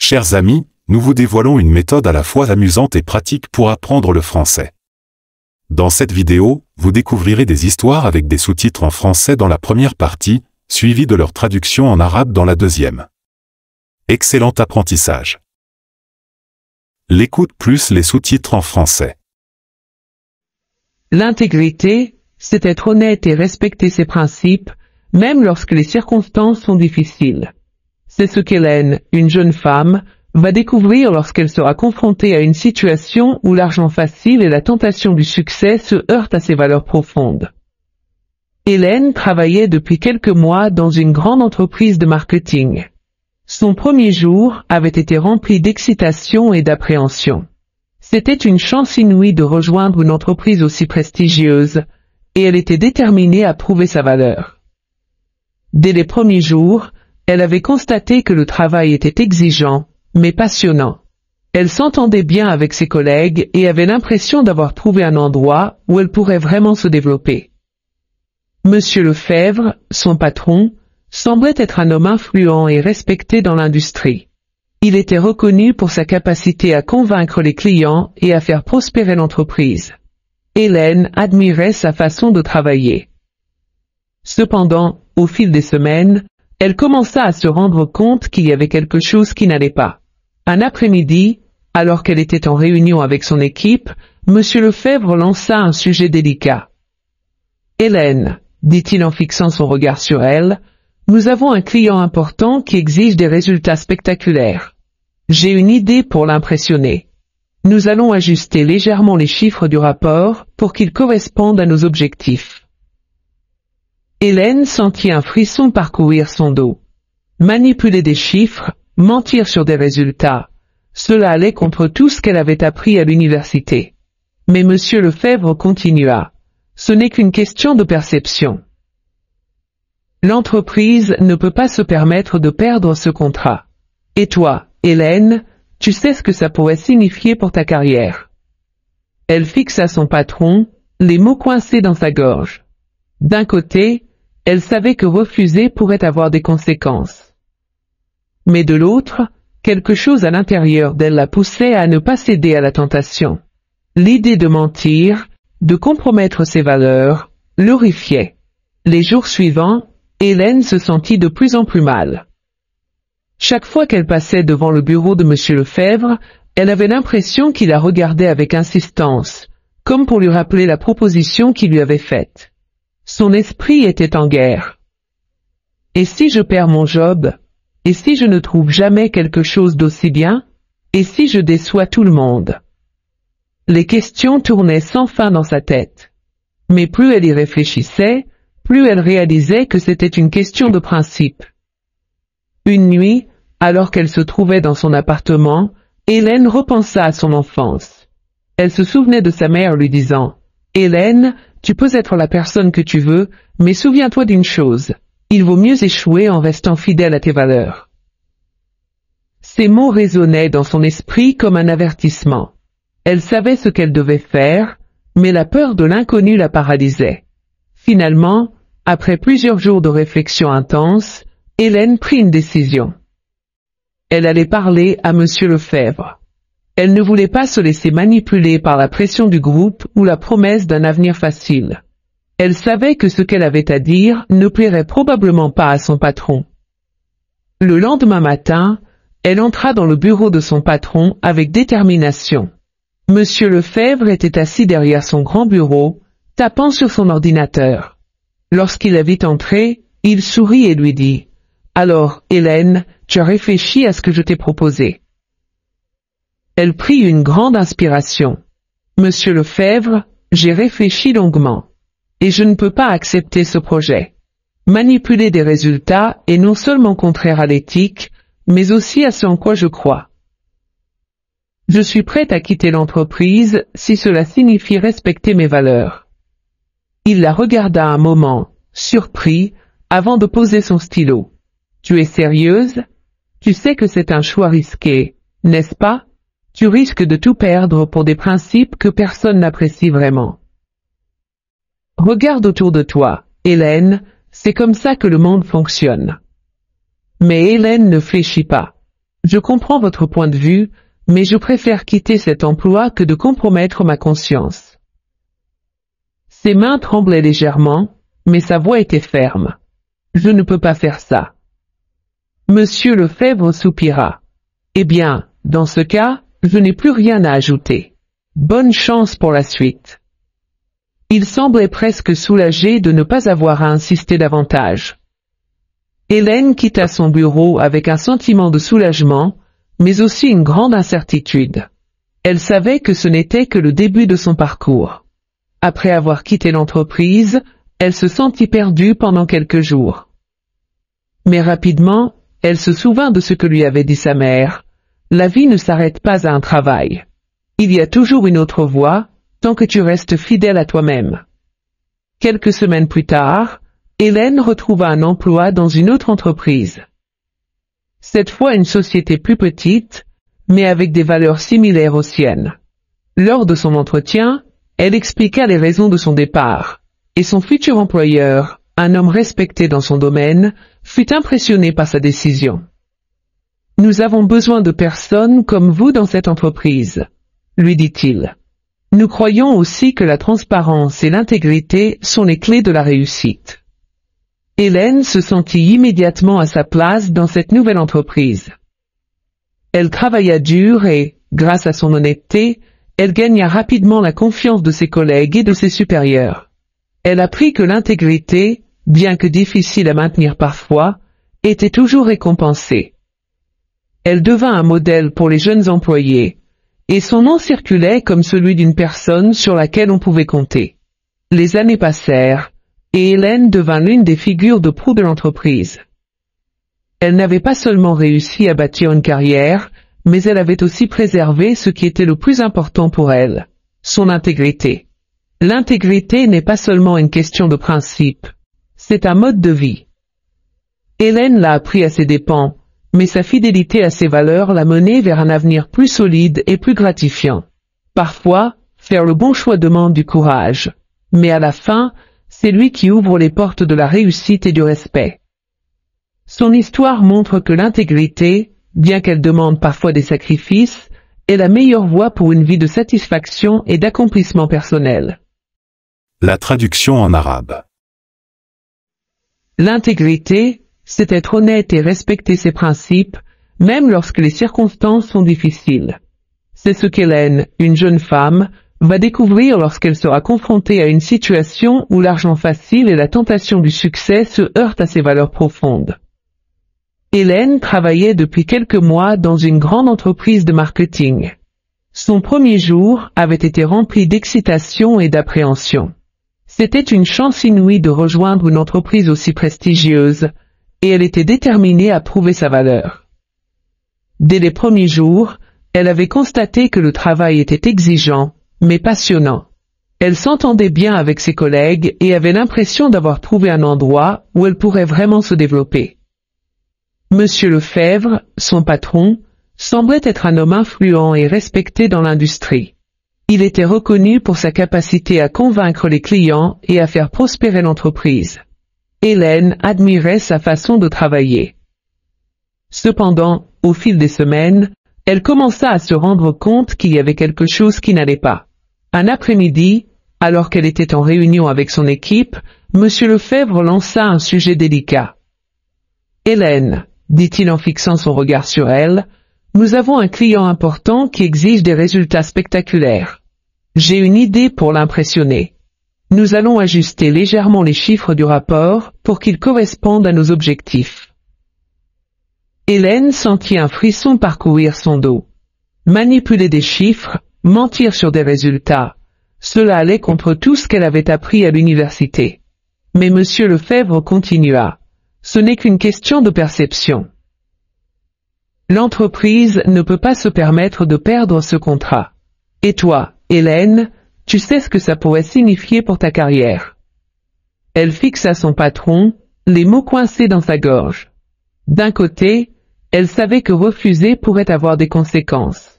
Chers amis, nous vous dévoilons une méthode à la fois amusante et pratique pour apprendre le français. Dans cette vidéo, vous découvrirez des histoires avec des sous-titres en français dans la première partie, suivies de leur traduction en arabe dans la deuxième. Excellent apprentissage. L'écoute plus les sous-titres en français. L'intégrité, c'est être honnête et respecter ses principes, même lorsque les circonstances sont difficiles. C'est ce qu'Hélène, une jeune femme, va découvrir lorsqu'elle sera confrontée à une situation où l'argent facile et la tentation du succès se heurtent à ses valeurs profondes. Hélène travaillait depuis quelques mois dans une grande entreprise de marketing. Son premier jour avait été rempli d'excitation et d'appréhension. C'était une chance inouïe de rejoindre une entreprise aussi prestigieuse, et elle était déterminée à prouver sa valeur. Dès les premiers jours, elle avait constaté que le travail était exigeant, mais passionnant. Elle s'entendait bien avec ses collègues et avait l'impression d'avoir trouvé un endroit où elle pourrait vraiment se développer. Monsieur Lefebvre, son patron, semblait être un homme influent et respecté dans l'industrie. Il était reconnu pour sa capacité à convaincre les clients et à faire prospérer l'entreprise. Hélène admirait sa façon de travailler. Cependant, au fil des semaines, elle commença à se rendre compte qu'il y avait quelque chose qui n'allait pas. Un après-midi, alors qu'elle était en réunion avec son équipe, Monsieur Lefebvre lança un sujet délicat. « Hélène, dit-il en fixant son regard sur elle, nous avons un client important qui exige des résultats spectaculaires. J'ai une idée pour l'impressionner. Nous allons ajuster légèrement les chiffres du rapport pour qu'ils correspondent à nos objectifs. » Hélène sentit un frisson parcourir son dos. Manipuler des chiffres, mentir sur des résultats, cela allait contre tout ce qu'elle avait appris à l'université. Mais Monsieur Lefebvre continua. Ce n'est qu'une question de perception. L'entreprise ne peut pas se permettre de perdre ce contrat. Et toi, Hélène, tu sais ce que ça pourrait signifier pour ta carrière. Elle fixa son patron, les mots coincés dans sa gorge. D'un côté, elle savait que refuser pourrait avoir des conséquences. Mais de l'autre, quelque chose à l'intérieur d'elle la poussait à ne pas céder à la tentation. L'idée de mentir, de compromettre ses valeurs, l'horrifiait. Les jours suivants, Hélène se sentit de plus en plus mal. Chaque fois qu'elle passait devant le bureau de Monsieur Lefebvre, elle avait l'impression qu'il la regardait avec insistance, comme pour lui rappeler la proposition qu'il lui avait faite. Son esprit était en guerre. Et si je perds mon job? Et si je ne trouve jamais quelque chose d'aussi bien? Et si je déçois tout le monde? Les questions tournaient sans fin dans sa tête. Mais plus elle y réfléchissait, plus elle réalisait que c'était une question de principe. Une nuit, alors qu'elle se trouvait dans son appartement, Hélène repensa à son enfance. Elle se souvenait de sa mère lui disant « Hélène, tu peux être la personne que tu veux, mais souviens-toi d'une chose, il vaut mieux échouer en restant fidèle à tes valeurs. » Ces mots résonnaient dans son esprit comme un avertissement. Elle savait ce qu'elle devait faire, mais la peur de l'inconnu la paralysait. Finalement, après plusieurs jours de réflexion intense, Hélène prit une décision. Elle allait parler à Monsieur Lefebvre. Elle ne voulait pas se laisser manipuler par la pression du groupe ou la promesse d'un avenir facile. Elle savait que ce qu'elle avait à dire ne plairait probablement pas à son patron. Le lendemain matin, elle entra dans le bureau de son patron avec détermination. Monsieur Lefebvre était assis derrière son grand bureau, tapant sur son ordinateur. Lorsqu'il la vit entrer, il sourit et lui dit « Alors, Hélène, tu as réfléchi à ce que je t'ai proposé. » Elle prit une grande inspiration. « Monsieur Lefebvre, j'ai réfléchi longuement. Et je ne peux pas accepter ce projet. Manipuler des résultats est non seulement contraire à l'éthique, mais aussi à ce en quoi je crois. Je suis prête à quitter l'entreprise si cela signifie respecter mes valeurs. » Il la regarda un moment, surpris, avant de poser son stylo. « Tu es sérieuse? Tu sais que c'est un choix risqué, n'est-ce pas? Tu risques de tout perdre pour des principes que personne n'apprécie vraiment. Regarde autour de toi, Hélène, c'est comme ça que le monde fonctionne. » Mais Hélène ne fléchit pas. Je comprends votre point de vue, mais je préfère quitter cet emploi que de compromettre ma conscience. Ses mains tremblaient légèrement, mais sa voix était ferme. Je ne peux pas faire ça. Monsieur Lefebvre soupira. Eh bien, dans ce cas, je n'ai plus rien à ajouter. Bonne chance pour la suite. Il semblait presque soulagé de ne pas avoir à insister davantage. Hélène quitta son bureau avec un sentiment de soulagement, mais aussi une grande incertitude. Elle savait que ce n'était que le début de son parcours. Après avoir quitté l'entreprise, elle se sentit perdue pendant quelques jours. Mais rapidement, elle se souvint de ce que lui avait dit sa mère. La vie ne s'arrête pas à un travail. Il y a toujours une autre voie, tant que tu restes fidèle à toi-même. Quelques semaines plus tard, Hélène retrouva un emploi dans une autre entreprise. Cette fois une société plus petite, mais avec des valeurs similaires aux siennes. Lors de son entretien, elle expliqua les raisons de son départ, et son futur employeur, un homme respecté dans son domaine, fut impressionné par sa décision. « Nous avons besoin de personnes comme vous dans cette entreprise », lui dit-il. « Nous croyons aussi que la transparence et l'intégrité sont les clés de la réussite. » Hélène se sentit immédiatement à sa place dans cette nouvelle entreprise. Elle travailla dur et, grâce à son honnêteté, elle gagna rapidement la confiance de ses collègues et de ses supérieurs. Elle apprit que l'intégrité, bien que difficile à maintenir parfois, était toujours récompensée. Elle devint un modèle pour les jeunes employés, et son nom circulait comme celui d'une personne sur laquelle on pouvait compter. Les années passèrent, et Hélène devint l'une des figures de proue de l'entreprise. Elle n'avait pas seulement réussi à bâtir une carrière, mais elle avait aussi préservé ce qui était le plus important pour elle, son intégrité. L'intégrité n'est pas seulement une question de principe, c'est un mode de vie. Hélène l'a appris à ses dépens, mais sa fidélité à ses valeurs l'a menée vers un avenir plus solide et plus gratifiant. Parfois, faire le bon choix demande du courage, mais à la fin, c'est lui qui ouvre les portes de la réussite et du respect. Son histoire montre que l'intégrité, bien qu'elle demande parfois des sacrifices, est la meilleure voie pour une vie de satisfaction et d'accomplissement personnel. La traduction en arabe. L'intégrité, c'est être honnête et respecter ses principes, même lorsque les circonstances sont difficiles. C'est ce qu'Hélène, une jeune femme, va découvrir lorsqu'elle sera confrontée à une situation où l'argent facile et la tentation du succès se heurtent à ses valeurs profondes. Hélène travaillait depuis quelques mois dans une grande entreprise de marketing. Son premier jour avait été rempli d'excitation et d'appréhension. C'était une chance inouïe de rejoindre une entreprise aussi prestigieuse, et elle était déterminée à prouver sa valeur. Dès les premiers jours, elle avait constaté que le travail était exigeant, mais passionnant. Elle s'entendait bien avec ses collègues et avait l'impression d'avoir trouvé un endroit où elle pourrait vraiment se développer. Monsieur Lefebvre, son patron, semblait être un homme influent et respecté dans l'industrie. Il était reconnu pour sa capacité à convaincre les clients et à faire prospérer l'entreprise. Hélène admirait sa façon de travailler. Cependant, au fil des semaines, elle commença à se rendre compte qu'il y avait quelque chose qui n'allait pas. Un après-midi, alors qu'elle était en réunion avec son équipe, Monsieur Lefebvre lança un sujet délicat. « Hélène, dit-il en fixant son regard sur elle, nous avons un client important qui exige des résultats spectaculaires. J'ai une idée pour l'impressionner. Nous allons ajuster légèrement les chiffres du rapport pour qu'ils correspondent à nos objectifs. » Hélène sentit un frisson parcourir son dos. Manipuler des chiffres, mentir sur des résultats, cela allait contre tout ce qu'elle avait appris à l'université. Mais Monsieur Lefebvre continua. Ce n'est qu'une question de perception. L'entreprise ne peut pas se permettre de perdre ce contrat. Et toi, Hélène, tu sais ce que ça pourrait signifier pour ta carrière. Elle fixa son patron, les mots coincés dans sa gorge. D'un côté, elle savait que refuser pourrait avoir des conséquences.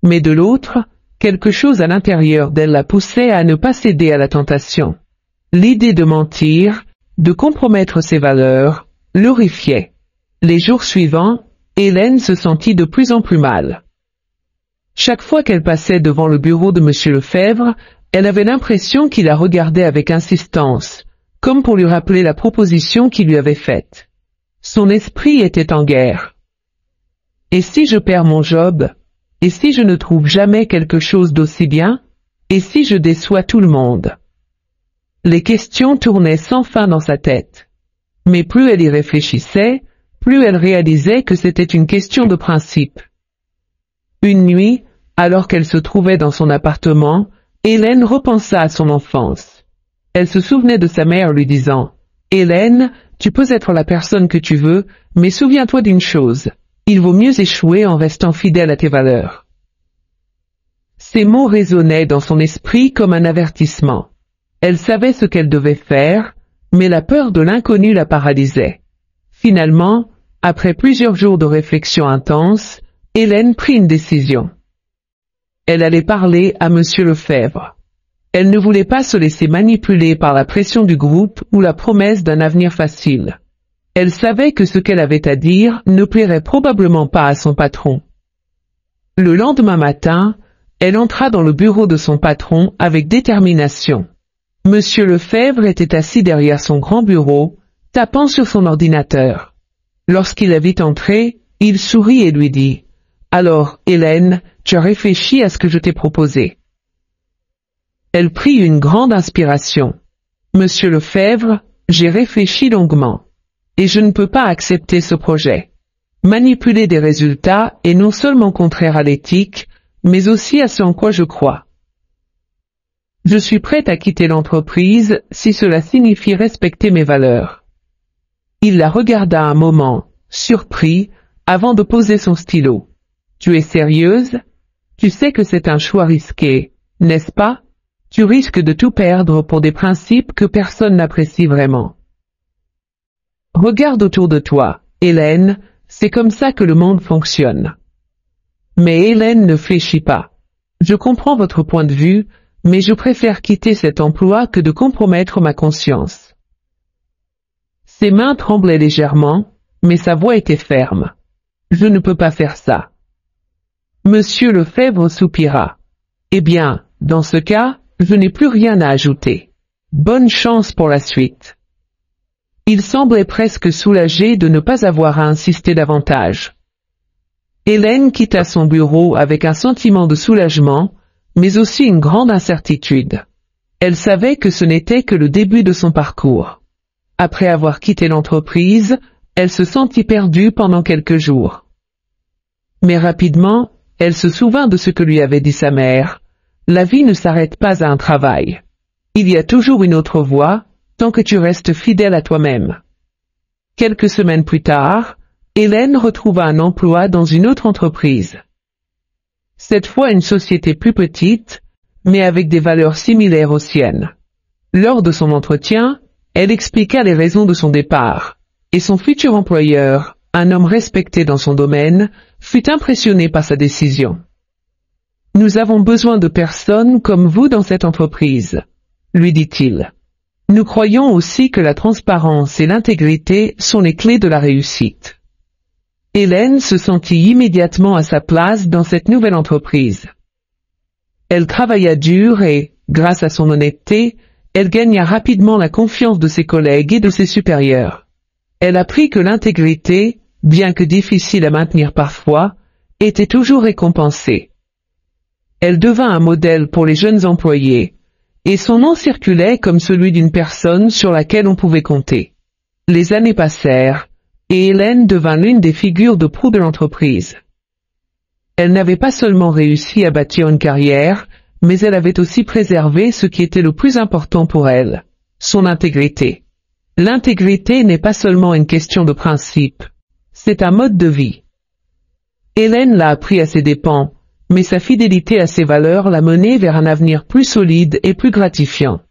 Mais de l'autre, quelque chose à l'intérieur d'elle la poussait à ne pas céder à la tentation. L'idée de mentir, de compromettre ses valeurs, l'horrifiait. Les jours suivants, Hélène se sentit de plus en plus mal. Chaque fois qu'elle passait devant le bureau de Monsieur Lefebvre, elle avait l'impression qu'il la regardait avec insistance, comme pour lui rappeler la proposition qu'il lui avait faite. Son esprit était en guerre. Et si je perds mon job? Et si je ne trouve jamais quelque chose d'aussi bien? Et si je déçois tout le monde? Les questions tournaient sans fin dans sa tête. Mais plus elle y réfléchissait, plus elle réalisait que c'était une question de principe. Une nuit, alors qu'elle se trouvait dans son appartement, Hélène repensa à son enfance. Elle se souvenait de sa mère lui disant « Hélène, tu peux être la personne que tu veux, mais souviens-toi d'une chose, il vaut mieux échouer en restant fidèle à tes valeurs. » Ces mots résonnaient dans son esprit comme un avertissement. Elle savait ce qu'elle devait faire, mais la peur de l'inconnu la paralysait. Finalement, après plusieurs jours de réflexion intense, Hélène prit une décision. Elle allait parler à Monsieur Lefebvre. Elle ne voulait pas se laisser manipuler par la pression du groupe ou la promesse d'un avenir facile. Elle savait que ce qu'elle avait à dire ne plairait probablement pas à son patron. Le lendemain matin, elle entra dans le bureau de son patron avec détermination. Monsieur Lefebvre était assis derrière son grand bureau, tapant sur son ordinateur. Lorsqu'il la vit entrer, il sourit et lui dit « Alors, Hélène, tu as réfléchi à ce que je t'ai proposé. » Elle prit une grande inspiration. « Monsieur Lefebvre, j'ai réfléchi longuement. Et je ne peux pas accepter ce projet. Manipuler des résultats est non seulement contraire à l'éthique, mais aussi à ce en quoi je crois. Je suis prête à quitter l'entreprise si cela signifie respecter mes valeurs. » Il la regarda un moment, surpris, avant de poser son stylo. « Tu es sérieuse? Tu sais que c'est un choix risqué, n'est-ce pas? Tu risques de tout perdre pour des principes que personne n'apprécie vraiment. Regarde autour de toi, Hélène, c'est comme ça que le monde fonctionne. » Mais Hélène ne fléchit pas. « Je comprends votre point de vue, mais je préfère quitter cet emploi que de compromettre ma conscience. » Ses mains tremblaient légèrement, mais sa voix était ferme. « Je ne peux pas faire ça. » Monsieur Lefebvre soupira. « Eh bien, dans ce cas, je n'ai plus rien à ajouter. Bonne chance pour la suite. » Il semblait presque soulagé de ne pas avoir à insister davantage. Hélène quitta son bureau avec un sentiment de soulagement, mais aussi une grande incertitude. Elle savait que ce n'était que le début de son parcours. Après avoir quitté l'entreprise, elle se sentit perdue pendant quelques jours. Mais rapidement, elle se souvint de ce que lui avait dit sa mère. La vie ne s'arrête pas à un travail. Il y a toujours une autre voie, tant que tu restes fidèle à toi-même. Quelques semaines plus tard, Hélène retrouva un emploi dans une autre entreprise. Cette fois une société plus petite, mais avec des valeurs similaires aux siennes. Lors de son entretien, elle expliqua les raisons de son départ, et son futur employeur, un homme respecté dans son domaine, fut impressionné par sa décision. « Nous avons besoin de personnes comme vous dans cette entreprise, » lui dit-il. « Nous croyons aussi que la transparence et l'intégrité sont les clés de la réussite. » Hélène se sentit immédiatement à sa place dans cette nouvelle entreprise. Elle travailla dur et, grâce à son honnêteté, elle gagna rapidement la confiance de ses collègues et de ses supérieurs. Elle apprit que l'intégrité, bien que difficile à maintenir parfois, était toujours récompensée. Elle devint un modèle pour les jeunes employés, et son nom circulait comme celui d'une personne sur laquelle on pouvait compter. Les années passèrent, et Hélène devint l'une des figures de proue de l'entreprise. Elle n'avait pas seulement réussi à bâtir une carrière, mais elle avait aussi préservé ce qui était le plus important pour elle, son intégrité. L'intégrité n'est pas seulement une question de principe, c'est un mode de vie. Hélène l'a appris à ses dépens, mais sa fidélité à ses valeurs l'a menée vers un avenir plus solide et plus gratifiant.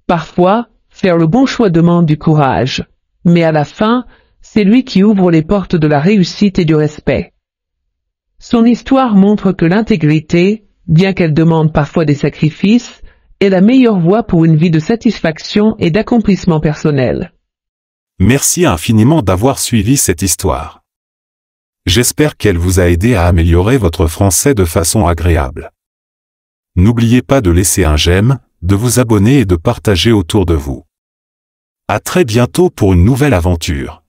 Parfois, faire le bon choix demande du courage, mais à la fin, c'est lui qui ouvre les portes de la réussite et du respect. Son histoire montre que l'intégrité, bien qu'elle demande parfois des sacrifices, est la meilleure voie pour une vie de satisfaction et d'accomplissement personnel. Merci infiniment d'avoir suivi cette histoire. J'espère qu'elle vous a aidé à améliorer votre français de façon agréable. N'oubliez pas de laisser un j'aime, de vous abonner et de partager autour de vous. À très bientôt pour une nouvelle aventure.